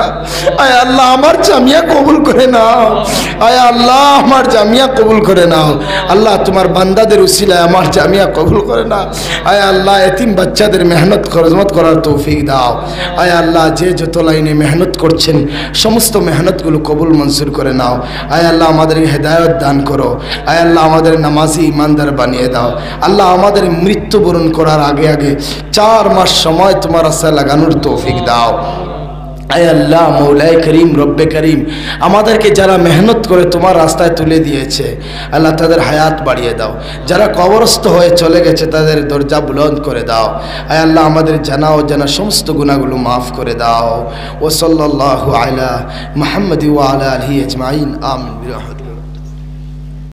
আয় আল্লাহ, আমার জামিয়া কবুল করে নাও। আয় আল্লাহ, আমার জামিয়া কবুল করে নাও আল্লাহ। তোমার বান্দাদের উসিলায় আমার জামিয়া কবুল করে নাও। আয় আল্লাহ, এতিম বাচ্চাদের মেহনত খরজমত করার তৌফিক দাও। আয় আল্লাহ, যে যত লাইনে মেহনত করছেন সমস্ত মেহনতগুলো কবুল মঞ্জুর করে নাও। আয় আল্লাহ, আমাদের হেদায়ত দান করো। আয় আল্লাহ, আমাদের নামাজি ইমানদার বানিয়ে দাও আল্লাহ। আমাদের মৃত্যুবরণ করার আগে আগে 4 মাস সময় তোমার রাস্তায় লাগানোর তৌফিক দাও। আয় আল্লাহ, মৌলায়ে করিম, রব্বে করিম, আমাদেরকে যারা মেহনত করে তোমার রাস্তায় তুলে দিয়েছে আল্লাহ তাদের হায়াত বাড়িয়ে দাও। যারা কবরস্থ হয়ে চলে গেছে তাদের দরজা বুলন্দ করে দাও। আয় আল্লাহ, আমাদের জানা ও জানা সমস্ত গুনাহগুলো মাফ করে দাও। ও সাল্লাল্লাহু আলা মুহাম্মাদি ওয়া আলা আলিহি আজমাইন, আমিন।